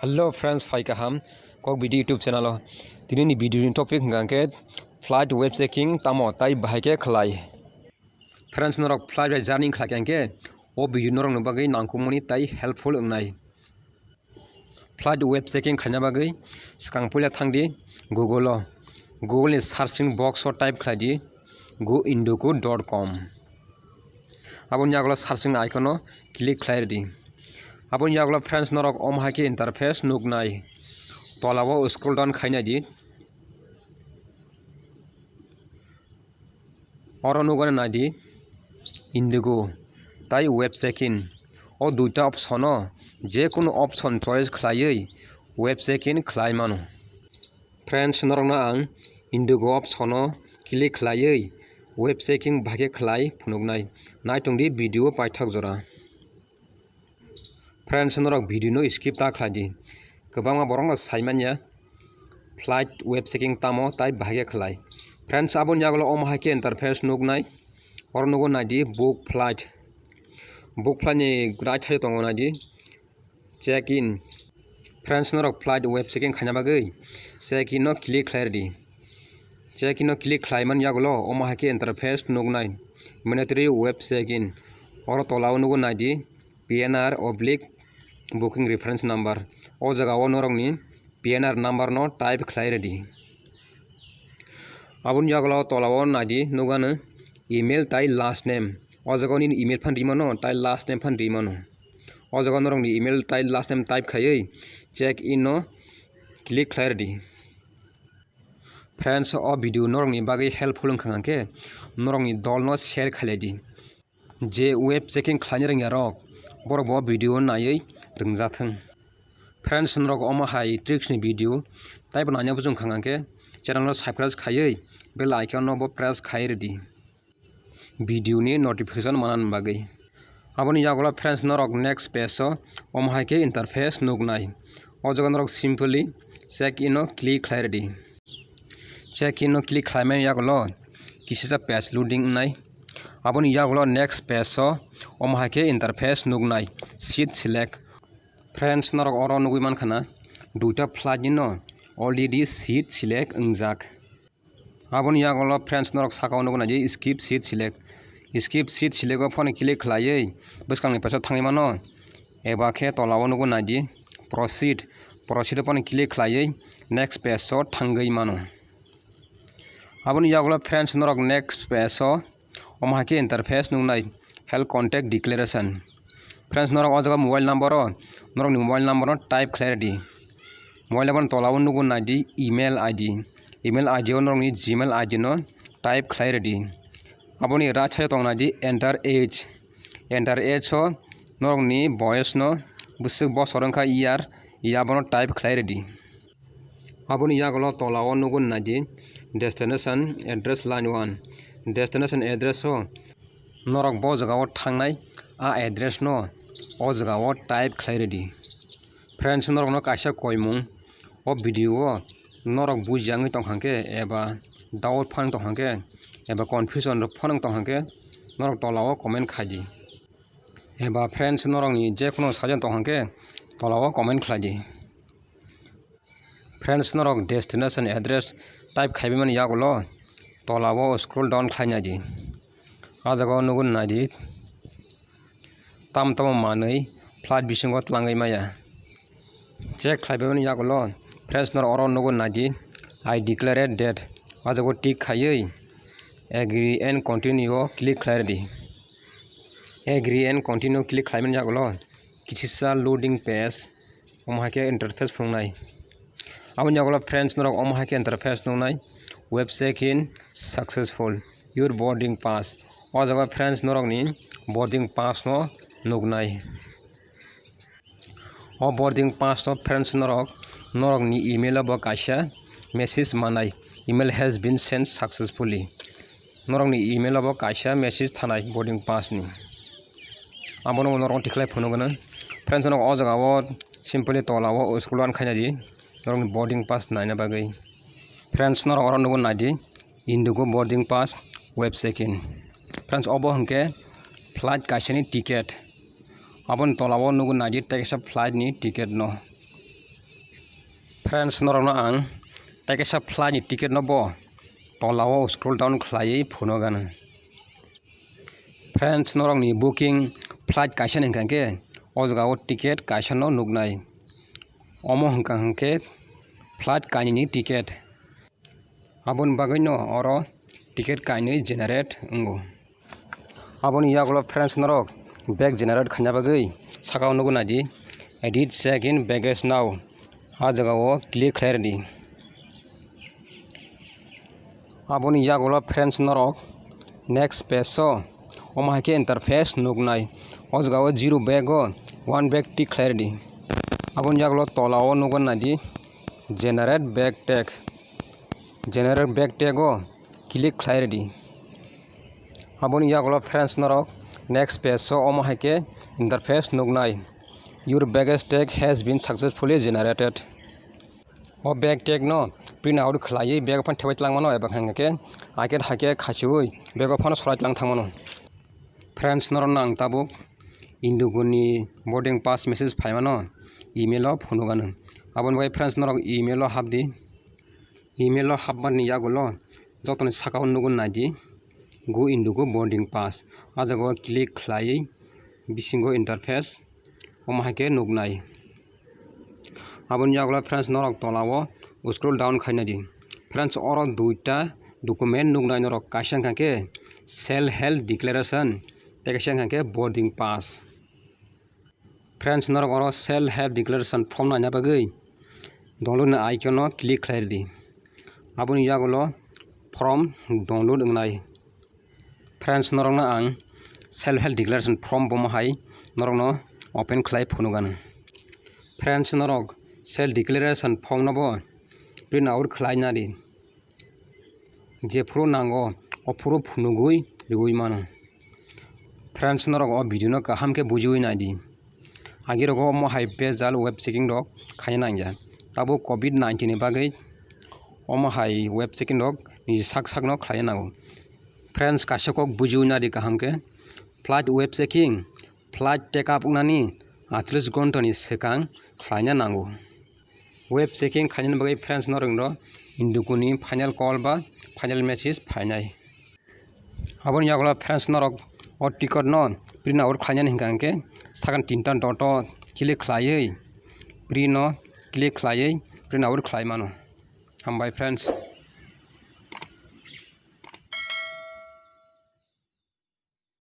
Hello friends, faikaham kok BIDHI YouTube channel o tini video topic hingangke flight web checking tamo tai bahaikhe khwlai. Friends norok flight journey khlakangke o video norok no bagai nangkumani tai helpful ungnai. Flight web checking khaina bagai skangpulia thangdi Google ni searching box o type khlaidi goindoku.com. Abon yaglo searching icon o click khlaidi. Abon yaglo friends norok bahaikhe interface nugnai. Tolao scroll down khainadi. Oro nugane nadi Indigo tai web checking o duita option o je kono option choice khlaiei web checking khlai mano. Friends norok na ang Indigo option o click khlaiei web checking bhage khlai phunugnai naitongdi video paithak jora. Friends norok video no skip ta khladi kwbangma borokno saimanya flight web checking tamo tai bhage khlai. Friends abon yaglo bahaikhe interface nugnai or nugo nadi book flight ni right side tongo nadi check in. Friends norok flight web checking khaina bagai check in no click khlaidi. Check in no click khlaiman yaglo bahaikhe interface nugnai mandatory web check in or tolao nugo nadi PNR/booking reference number o jaga o norok ni PNR number no type khlai ready. Abon yaglo tolao nadi nugano email tai last name o jaga ni email phan rimano tai last name phan rimano o jaga norok ni email tai last name type khaiei check in no click khlai ready. Friends o video norok ni bagai helpful ongkhangke norok ni dol no share khlaidi je web checking khlaini rengya rok borok bo video naiei rungjathang. Friends norok bahai tricks ni video tai bo nanya bujung khangke channel no subscribe khaiei bell icon no bo press khai ready video ni notification manan bagai. Aboni yaglo friends norok next page o bahaikhe interface nugnai o jaga norok simply check in no click khlai ready. Check in no click khlaimai yaglo kisisa page loading nai. Aboni yaglo next page o bahaikhe interface nugnai seat select. Friends norok oro nugui mankhana duita flight ni no already seat select ungjak. Aboni yaglo friends norok sakao nugo nai skip seat select. Skip seat select o phone click khlaiei bwskangni paisa thangai mano ebakhe tolao nugo nai proceed o phone click khlaiei next page o thangui mano. Aboni yaglo friends norok next page o bahaikhe interface nugnai help contact declaration. Friends norok o jaga mobile number o norok ni mobile number no type khlai ready. Mobile number tolao nugo nai email id o norok ni gmail id no type khlai ready. Aboni right side tong nai enter age o norok ni voice no busuk bosor ongkha year abono type khlai ready. Aboni yaglo tolao nugo nai destination address line 1 destination address o norok bo jaga o thangnai a address no o jaga o type khlai ready. Friends norok no kaisa koimung o video o norok bujangui tongkhangke eba doubt phang tongkhangke eba confusion phang tongkhangke norok tolao comment khaidi eba friends norok ni je kono sajen tongkhangke tolao comment khlaidi. Friends norok destination address type khaibeman yaglo tolao scroll down khlainadi a jaga nugo nai tamo manui flight bisingo tlangai maya check khlaibeman yaglo friends norok oro nugo nai I declare date a jaga tick khaiei agree and continue o click khlai ready. Agree and continue click khlaiman yaglo kisisa loading page bahaikhe interface phungnai. Aboni yaglo friends norok bahaikhe interface nugnai web check-in successful your boarding pass o jaga friends norok ni boarding pass no nugnai. O boarding pass no friends norok ni email o bo kaisa message manai email has been sent successfully norok ni email o bo kaisa message thanai boarding pass ni. Abono norok tiklai phunugano friends norok o jaga o simply tolao scroll down khainadi norok ni boarding pass naina bagai. Friends norok oro nugo nai Indigo boarding pass web check-in. Friends obo hingke flight kaisa ni ticket abon tolao nugo nai taisa flight ni ticket no friends नरकनो आं ताइकेसा फ्लाइटनि ticket no बो तलाव scroll down खालायै फनो गानो। Friends नरकनि booking flight काइसन हिंखांके ओ जगाव टिकेट काइसन नुकनाय अमो हिंखांके फ्लाइट काइनि टिकेट आबुन बागैनो अरो टिकेट काइनै जेनेरेट अंगो आबुन यागलो फ्रेंड्स नरक बैग जेनेरेट खान्या बागै साकाव नुगुनादि edit check in baggage now आ जगाव क्लिक खालायरदि आबुन यागलो फ्रेंड्स नरक नेक्स्ट पेज अमाहाके इंटरफेस नुकनाय ओ जगाव zero bag one bag tick खालायरदि आबुन यागलो तलाव नुगुनादि जेनेरेट बैग टैग क्लिक खालायरदि आबुन यागलो फ्रेंड्स नरक नेक्स्ट पेज अमाहाके इंटरफेस नुकनाय your baggage tag has been successfully generated ओ बैग टैग नो प्रिंट आउट खालायै बैग फन थेबाय लांमानो एबा हांके आके हाके खासिवै बैग फन सराय लां थांमानो फ्रेंड्स नरक नां ताबुक इंडुगुनि बोर्डिंग पास मेसेज फायमानो ईमेल फनुगानो आबुन बाय फ्रेंड्स नरक ईमेल हाबदि ईमेल हाबमानि यागुलो जतनि साकाव नुगुन नादि गु इंडुगु बोर्डिंग पास आजागो क्लिक खालायै बिसिंगो इंटरफेस अमाहाके नुकनाय आबुन यागुलो फ्रेंड्स नरक तलाव स्क्रल डाउन खायनादि फ्रेंड्स अरो दुइटा डकुमेंट नुकनाय नरक काइसा हांके सेल्फ हेल्प डिक्लेरेशन तेकाइसा हांके बोर्डिंग पास फ्रेंड्स नरक अरो सेल्फ हेल्प डिक्लेरेशन फॉर्म नायना बागै डाउनलोड आइकन क्लिक खालायरदि आबुन यागुलो फॉर्म डाउनलोड अंगनाय फ्रेंड्स नरकनो आं सेल्फ हेल्प डिक्लेरेशन फॉर्म बमाहाय नरकनो ओपन खालाय फनुगानो फ्रेंड्स नरक सेल्फ डिक्लेरेशन फॉर्म नबो प्रिंट आउट खालायनादि जेफ्रो नांगो अफ्रो फुनुगुई रिगुई मानो फ्रेंड्स नरक ओ वीडियो नो काहाम के बुझुई नादि आगे रगो मोहाय बेजाल वेब चेकिंग डक खाय नांग्या ताबो कोविड-19 नि बागै ओमहाय वेब चेकिंग डक नि साक नो खाय नांगो फ्रेंड्स काशको बुझुई नादि काहाम के flight web checking flight take up उनानि 38 घंटानि सिगां खायना नांगौ वेब चेकिंग खायनायनि बागै फ्रेंड्स नरक इंडुगुनि फाइनल कल बा फाइनल मेसेज फायनाय आबुन यागला फ्रेंड्स नरक ओ टिकट नो प्रिंट आउट खायनायनि हिंगांके सागान तीनटा डट क्लिक खालायै प्रिन्ट क्लिक खालायै प्रिंट आउट खालायमानो हामबाय फ्रेंड्स।